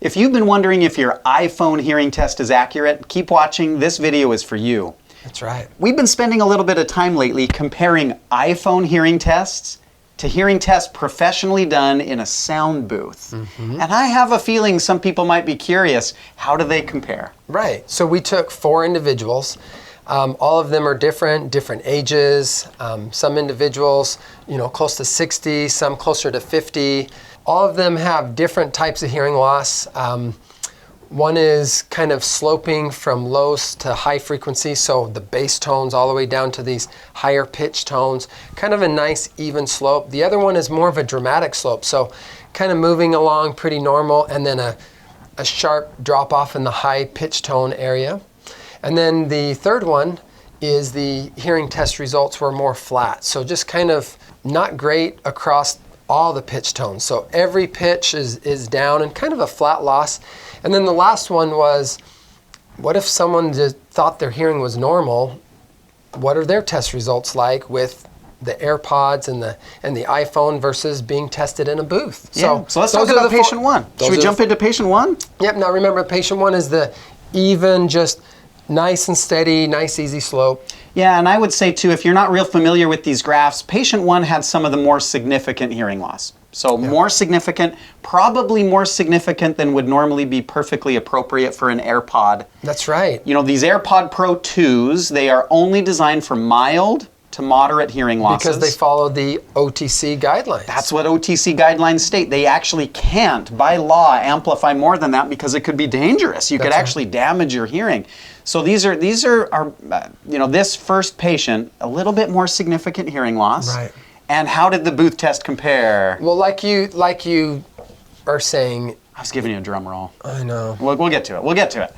If you've been wondering if your iPhone hearing test is accurate, keep watching. This video is for you. That's right. We've been spending a little bit of time lately comparing iPhone hearing tests to hearing tests professionally done in a sound booth. And I have a feeling some people might be curious, how do they compare? Right. So we took 4 individuals. All of them are different ages. Some individuals, close to 60, some closer to 50. All of them have different types of hearing loss. One is kind of sloping from lows to high frequency, so the bass tones all the way down to these higher pitch tones, kind of a nice even slope. The other one is more of a dramatic slope, so kind of moving along pretty normal, and then a sharp drop off in the high pitch tone area. And then the third one is the hearing test results were more flat, so just kind of not great across all the pitch tones. So every pitch is down and kind of a flat loss. And then the last one was, what if someone just thought their hearing was normal? What are their test results like with the AirPods and the iPhone versus being tested in a booth? Yeah. So let's talk about patient 1. Should we jump into patient 1? Yep. Now remember, patient 1 is the even, just nice and steady, nice easy slope. Yeah, and I would say too, if you're not real familiar with these graphs, patient 1 had some of the more significant hearing loss. So more significant, probably more significant than would normally be perfectly appropriate for an AirPod. That's right. These AirPod Pro 2s, they are only designed for mild to moderate hearing losses. Because they follow the OTC guidelines. That's what OTC guidelines state. They actually can't, by law, amplify more than that because it could be dangerous. You could actually damage your hearing. So these are this first patient, a little bit more significant hearing loss. Right. And how did the booth test compare? Well, like you are saying. I was giving you a drum roll. I know. We'll get to it. We'll get to it.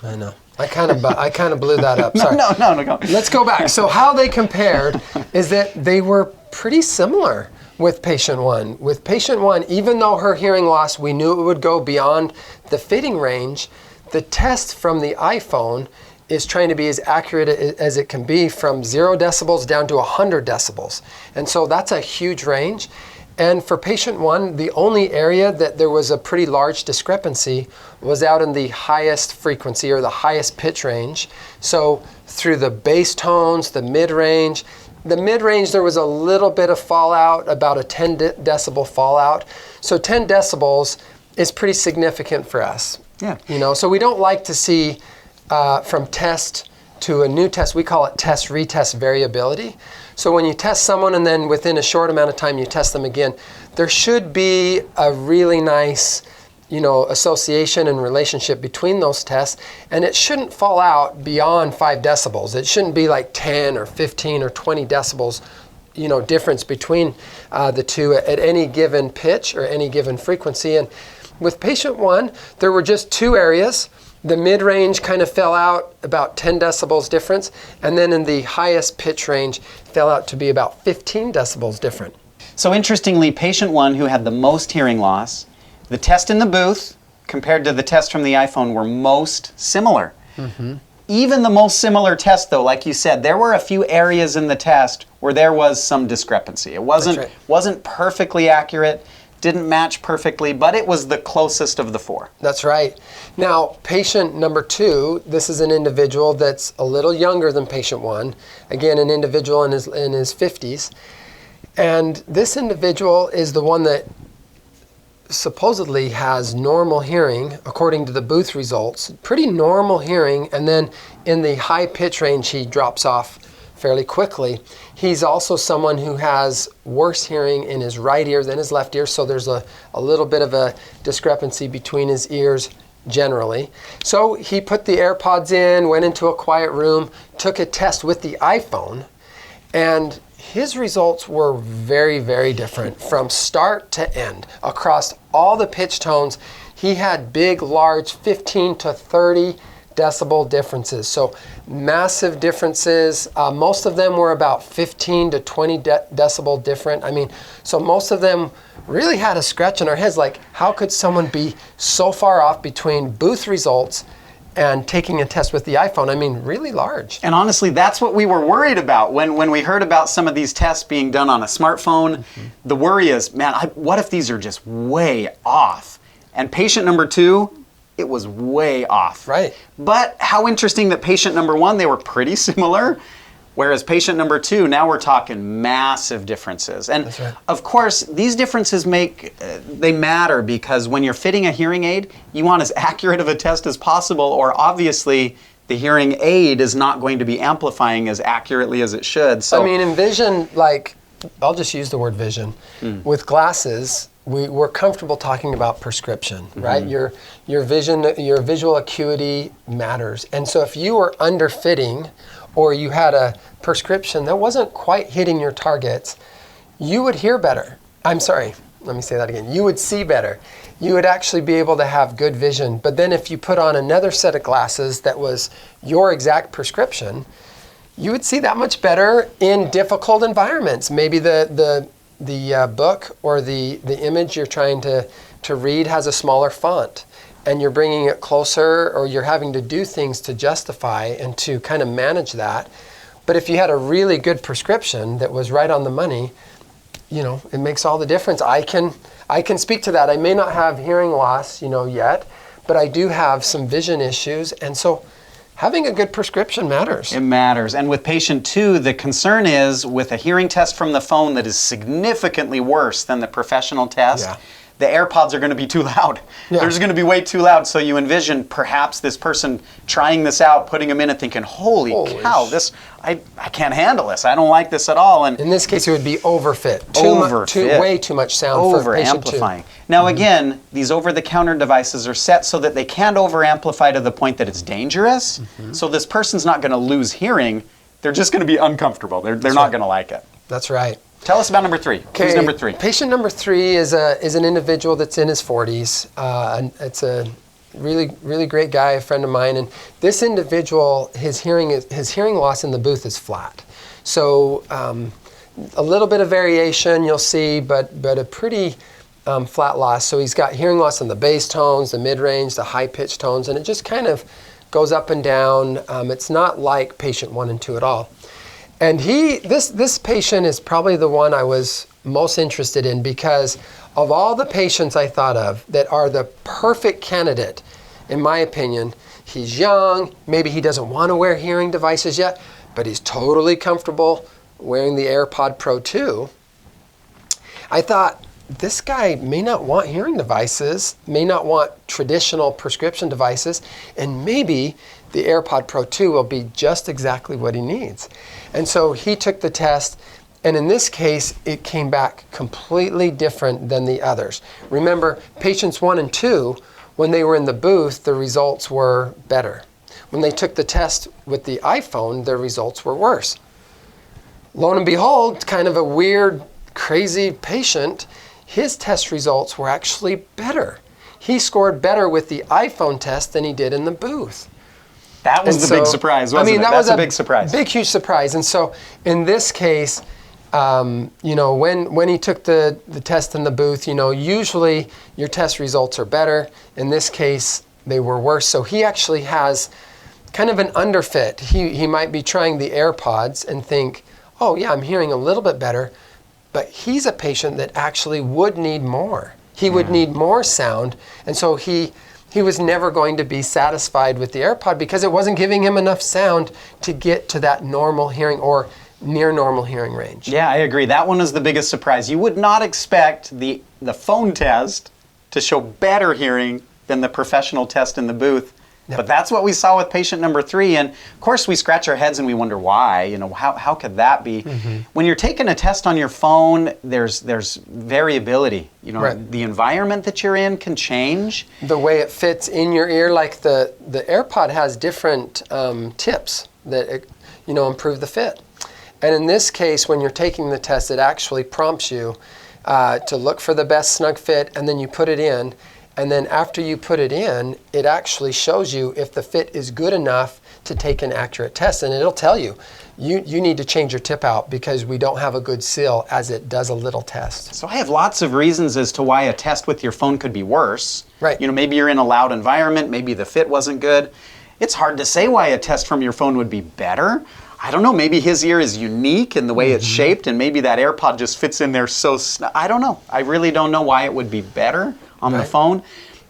I know. I kind of blew that up. Sorry. No, go. Let's go back. So how they compared is that they were pretty similar with patient 1. With patient 1, even though her hearing loss, we knew it would go beyond the fitting range, the test from the iPhone is trying to be as accurate as it can be from 0 decibels down to 100 decibels. And so that's a huge range. And for patient 1, the only area that there was a pretty large discrepancy was out in the highest frequency or the highest pitch range. So through the bass tones, the mid-range, there was a little bit of fallout, about a 10 decibel fallout. So 10 decibels is pretty significant for us. Yeah. So we don't like to see from test to a new test, we call it test-retest variability. So when you test someone and then within a short amount of time you test them again, there should be a really nice, association and relationship between those tests, and it shouldn't fall out beyond 5 decibels. It shouldn't be like 10 or 15 or 20 decibels, difference between the two at any given pitch or any given frequency. And with patient 1, there were just 2 areas. The mid-range kind of fell out about 10 decibels difference, and then in the highest pitch range fell out to be about 15 decibels different. So interestingly, patient 1 who had the most hearing loss, the test in the booth compared to the test from the iPhone were most similar. Even the most similar test though, like you said, there were a few areas in the test where there was some discrepancy. It wasn't perfectly accurate, didn't match perfectly, but it was the closest of the 4. That's right. Now, patient number 2, this is an individual that's a little younger than patient 1. Again, an individual in his 50s. And this individual is the one that supposedly has normal hearing, according to the booth results. Pretty normal hearing, and then in the high pitch range, he drops off fairly quickly. He's also someone who has worse hearing in his right ear than his left ear, so there's a little bit of a discrepancy between his ears generally. So he put the AirPods in, went into a quiet room, took a test with the iPhone, and his results were very, very different from start to end. Across all the pitch tones, he had big, large 15 to 30 decibel differences. So massive differences. Most of them were about 15 to 20 decibel different. So most of them really had a scratch in our heads, like how could someone be so far off between booth results and taking a test with the iPhone? Really large. And honestly, that's what we were worried about when we heard about some of these tests being done on a smartphone. The worry is, man, what if these are just way off? And patient number 2, it was way off. Right. But how interesting that patient number 1, they were pretty similar. Whereas patient number 2, now we're talking massive differences. And That's right. of course, these differences they matter because when you're fitting a hearing aid, you want as accurate of a test as possible, or obviously the hearing aid is not going to be amplifying as accurately as it should. So I mean, in vision, like, I'll just use the word vision. With glasses, we're comfortable talking about prescription, right? Your vision, your visual acuity matters. And so if you were underfitting, or you had a prescription that wasn't quite hitting your targets, you would hear better. I'm sorry, let me say that again. You would see better. You would actually be able to have good vision. But then if you put on another set of glasses that was your exact prescription, you would see that much better in difficult environments. Maybe the book or the image you're trying to read has a smaller font, and you're bringing it closer, or you're having to do things to justify and to kind of manage that. But if you had a really good prescription that was right on the money, it makes all the difference. I can speak to that. I may not have hearing loss, yet, but I do have some vision issues, and so having a good prescription matters. it matters. And with patient 2, the concern is with a hearing test from the phone that is significantly worse than the professional test. Yeah. The AirPods are going to be too loud. Yeah. They're just going to be way too loud. So you envision perhaps this person trying this out, putting them in and thinking, holy cow, I can't handle this. I don't like this at all. And In this case, it would be overfit. Way too much sound for patient 2. over-amplifying. Now again, these over-the-counter devices are set so that they can't over-amplify to the point that it's dangerous. So this person's not going to lose hearing. They're just going to be uncomfortable. They're not going to like it. That's right. Tell us about number 3. Who's number 3? Patient number 3 is an individual that's in his 40s. It's a really great guy, a friend of mine. And this individual, his hearing loss in the booth is flat. So a little bit of variation you'll see, but a pretty flat loss. So he's got hearing loss in the bass tones, the mid-range, the high-pitched tones, and it just kind of goes up and down. It's not like patient 1 and 2 at all. And this patient is probably the one I was most interested in, because of all the patients I thought of that are the perfect candidate, in my opinion, he's young, maybe he doesn't want to wear hearing devices yet, but he's totally comfortable wearing the AirPod Pro 2. I thought, this guy may not want hearing devices, may not want traditional prescription devices, and maybe the AirPod Pro 2 will be just exactly what he needs. And so he took the test, and in this case, it came back completely different than the others. Remember, patients 1 and 2, when they were in the booth, the results were better. When they took the test with the iPhone, their results were worse. Lo and behold, kind of a weird, crazy patient, his test results were actually better. He scored better with the iPhone test than he did in the booth. That was the big surprise, wasn't it? That's a big surprise. Big, huge surprise. And so in this case, when he took the test in the booth, usually your test results are better. In this case, they were worse. So he actually has kind of an underfit. He might be trying the AirPods and think, oh yeah, I'm hearing a little bit better. But he's a patient that actually would need more. He would need more sound. And so he was never going to be satisfied with the AirPod because it wasn't giving him enough sound to get to that normal hearing or near normal hearing range. Yeah, I agree. That one is the biggest surprise. You would not expect the phone test to show better hearing than the professional test in the booth. Yep. But that's what we saw with patient number 3. And of course, we scratch our heads and we wonder why. How could that be? When you're taking a test on your phone, there's variability. Right. The environment that you're in can change. The way it fits in your ear, like the AirPod has different tips that improve the fit. And in this case, when you're taking the test, it actually prompts you to look for the best snug fit, and then you put it in. And then after you put it in, it actually shows you if the fit is good enough to take an accurate test. And it'll tell you, you need to change your tip out because we don't have a good seal as it does a little test. So I have lots of reasons as to why a test with your phone could be worse. Right. Maybe you're in a loud environment, maybe the fit wasn't good. It's hard to say why a test from your phone would be better. I don't know, maybe his ear is unique in the way it's shaped, and maybe that AirPod just fits in there I don't know. I really don't know why it would be better on the phone.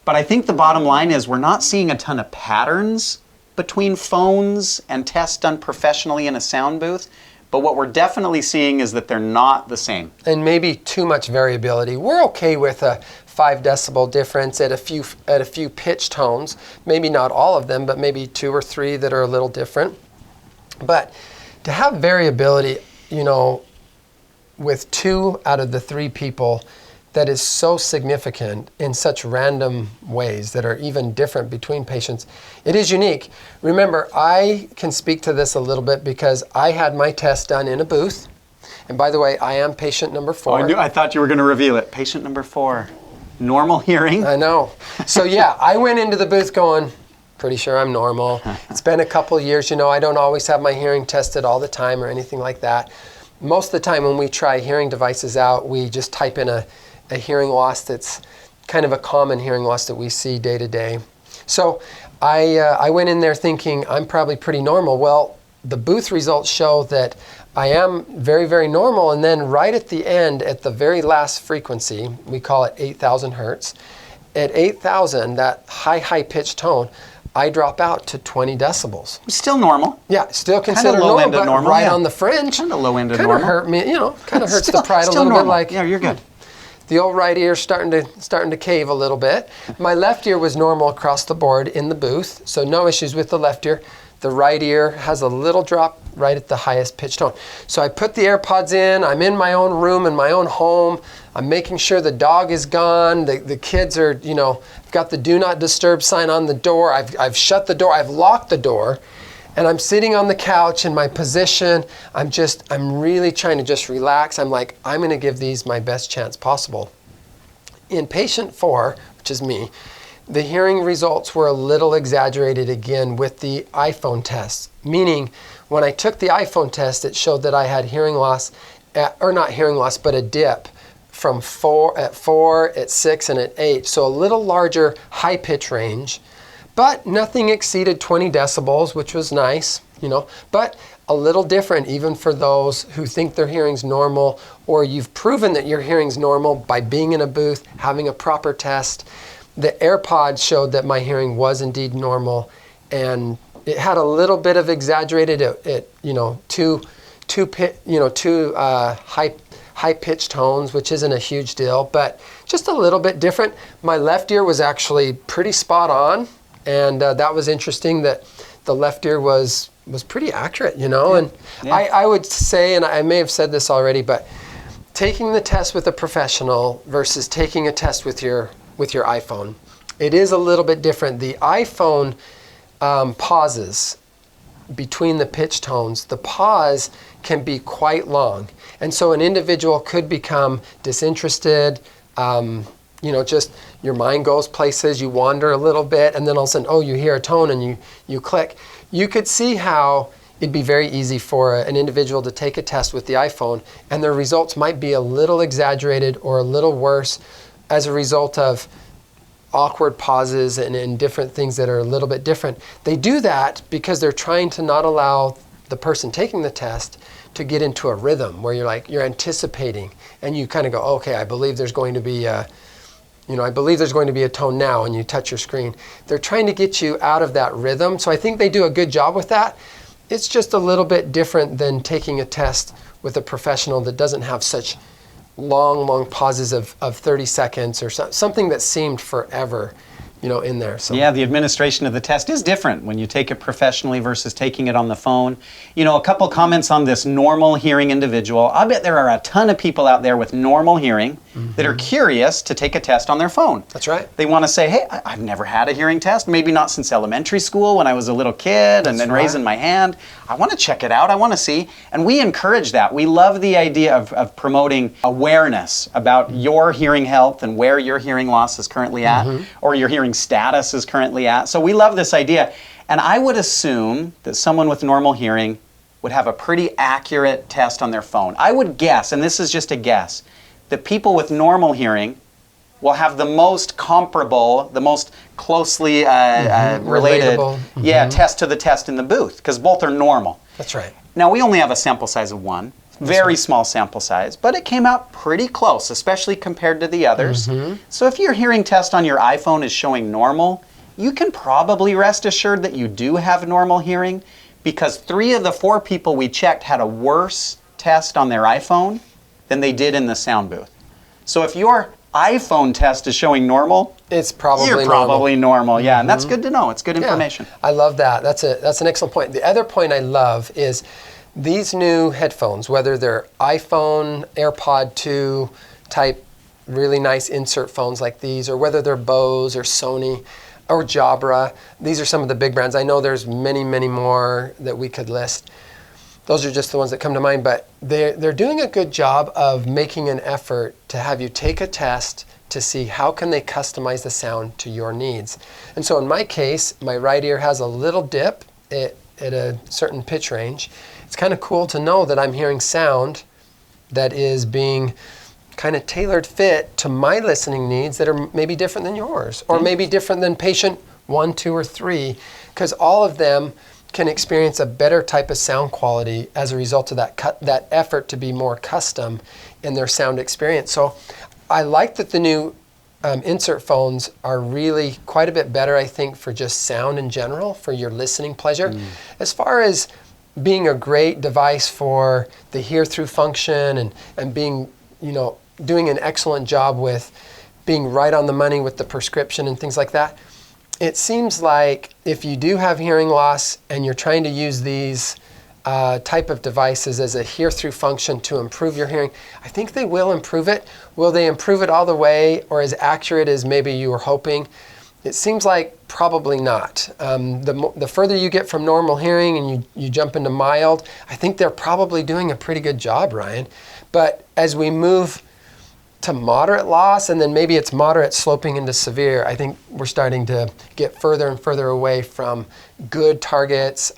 But I think the bottom line is we're not seeing a ton of patterns between phones and tests done professionally in a sound booth. But what we're definitely seeing is that they're not the same. And maybe too much variability. We're okay with a 5 decibel difference at a few pitch tones. Maybe not all of them, but maybe 2 or 3 that are a little different. But to have variability, you know, with 2 out of the 3 people, that is so significant in such random ways that are even different between patients, it is unique. Remember, I can speak to this a little bit because I had my test done in a booth. And by the way, I am patient number 4. I thought you were going to reveal it. Patient number 4, normal hearing. I know. So yeah, I went into the booth going, pretty sure I'm normal. It's been a couple years, you know, I don't always have my hearing tested all the time or anything like that. Most of the time when we try hearing devices out, we just type in a hearing loss that's kind of a common hearing loss that we see day to day. So I went in there thinking I'm probably pretty normal. Well, the booth results show that I am very, very normal. And then right at the end, at the very last frequency, we call it 8,000 hertz. At 8,000, that high pitched tone, I drop out to 20 decibels. Still normal. Yeah, still considered low normal, end of but normal, right yeah. on the fringe. Kind of low end of Kind of normal. hurt me, you know, kind of hurts Still- the pride a still little normal. bit. Like, yeah, you're good. the old right ear starting to cave a little bit. My left ear was normal across the board in the booth, so no issues with the left ear. The right ear has a little drop right at the highest pitch tone. So I put the AirPods in, I'm in my own room, in my own home, I'm making sure the dog is gone, the kids are, you know, I've got the do not disturb sign on the door, I've shut the door, I've locked the door, and I'm sitting on the couch in my position, I'm really trying to just relax. I'm like, I'm gonna give these my best chance possible. In patient 4, which is me, the hearing results were a little exaggerated again with the iPhone test, meaning when I took the iPhone test, it showed that I had hearing loss, or not hearing loss, but a dip from 4, at 6, and at 8. So a little larger high pitch range, but nothing exceeded 20 decibels, which was nice, you know, but a little different even for those who think their hearing's normal, or you've proven that your hearing's normal by being in a booth, having a proper test. The AirPods showed that my hearing was indeed normal, and it had a little bit of exaggerated, two high pitched tones, which isn't a huge deal, but just a little bit different. My left ear was actually pretty spot on, and that was interesting that the left ear was pretty accurate, you know. Yeah. And Yeah. I would say, and I may have said this already, but taking the test with a professional versus taking a test with your iPhone, it is a little bit different. The iPhone pauses between the pitch tones, the pause can be quite long. And so an individual could become disinterested, just your mind goes places, you wander a little bit, and then all of a sudden, oh, you hear a tone and you click. You could see how it'd be very easy for an individual to take a test with the iPhone and their results might be a little exaggerated or a little worse as a result of awkward pauses and different things that are a little bit different. They do that because they're trying to not allow the person taking the test to get into a rhythm where you're anticipating and you kind of go, okay, I believe there's going to be a tone now, and you touch your screen. They're trying to get you out of that rhythm. So I think they do a good job with that. It's just a little bit different than taking a test with a professional that doesn't have such long pauses of 30 seconds or something that seemed forever, in there. So yeah, the administration of the test is different when you take it professionally versus taking it on the phone. A couple comments on this normal hearing individual. I bet there are a ton of people out there with normal hearing that are curious to take a test on their phone. That's right. They want to say, hey, I've never had a hearing test, maybe not since elementary school when I was a little kid and then raising my hand. I want to check it out, I want to see. And we encourage that. We love the idea of promoting awareness about your hearing health and where your hearing loss is currently at, or your hearing status is currently at. So we love this idea. And I would assume that someone with normal hearing would have a pretty accurate test on their phone. I would guess, and this is just a guess, that people with normal hearing will have the most comparable, the most closely related test to the test in the booth, because both are normal. That's right. Now, we only have a sample size of 1, Very small sample size, but it came out pretty close, especially compared to the others. So if your hearing test on your iPhone is showing normal, you can probably rest assured that you do have normal hearing, because 3 of the 4 people we checked had a worse test on their iPhone than they did in the sound booth. So if your iPhone test is showing normal, it's probably you're probably normal. Yeah, and that's good to know. It's good Yeah, information. I love that. That's an excellent point. The other point I love is these new headphones, whether they're iPhone, AirPod 2 type, really nice insert phones like these, or whether they're Bose or Sony or Jabra. These are some of the big brands. I know there's many, many more that we could list. Those are just the ones that come to mind, but they're doing a good job of making an effort to have you take a test to see how can they customize the sound to your needs. And so in my case, my right ear has a little dip at a certain pitch range. It's kind of cool to know that I'm hearing sound that is being kind of tailored fit to my listening needs that are maybe different than yours, or maybe different than patient 1, 2, or 3, because all of them can experience a better type of sound quality as a result of that effort to be more custom in their sound experience. So I like that the new insert phones are really quite a bit better, I think, for just sound in general, for your listening pleasure. As far as being a great device for the hear-through function and being, doing an excellent job with being right on the money with the prescription and things like that, it seems like if you do have hearing loss and you're trying to use these type of devices as a hear-through function to improve your hearing, I think they will improve it. Will they improve it all the way or as accurate as maybe you were hoping? It seems like probably not. The further you get from normal hearing and you jump into mild, I think they're probably doing a pretty good job, Ryan. But as we move to moderate loss, and then maybe it's moderate sloping into severe, I think we're starting to get further and further away from good targets,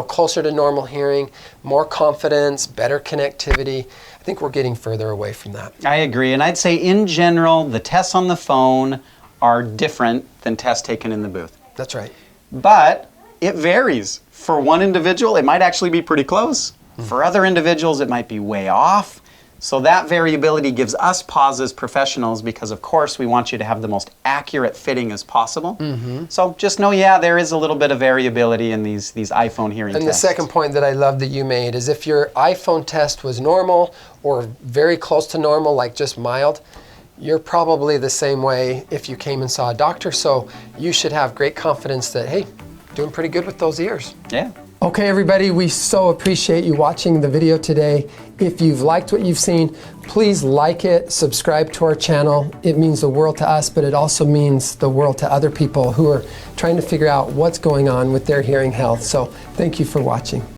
closer to normal hearing, more confidence, better connectivity. I think we're getting further away from that. I agree, and I'd say in general, the tests on the phone are different than tests taken in the booth. That's right. But it varies. For one individual, it might actually be pretty close. For other individuals, it might be way off. So that variability gives us pause as professionals because, of course, we want you to have the most accurate fitting as possible. So just know, there is a little bit of variability in these iPhone hearing tests. And the second point that I love that you made is if your iPhone test was normal or very close to normal, like just mild, you're probably the same way if you came and saw a doctor. So you should have great confidence that, hey, doing pretty good with those ears. Yeah. Okay, everybody, we so appreciate you watching the video today. If you've liked what you've seen, please like it, subscribe to our channel. It means the world to us, but it also means the world to other people who are trying to figure out what's going on with their hearing health. So thank you for watching.